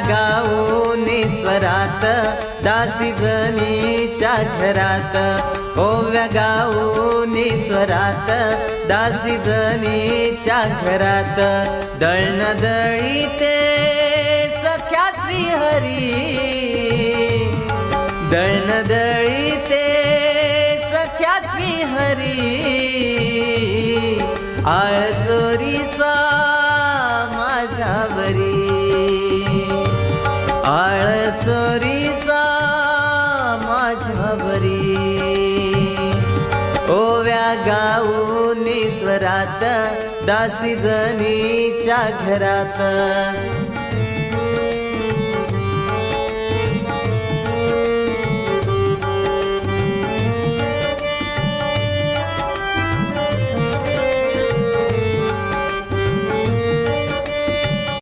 गाऊन स्वरात दासी जनीच्या घरात, ओव्या गाऊन स्वरात दासी जनीच्या घरात, दळण दळीते सख्या श्रीहरी, दळण दळीते सख्या श्रीहरी, आळ चोरीचा माझ्यावरी, आळ चोरीचा माझ्यावरी, ओव्या गाऊन स्वरात दासी जनीच्या घरात.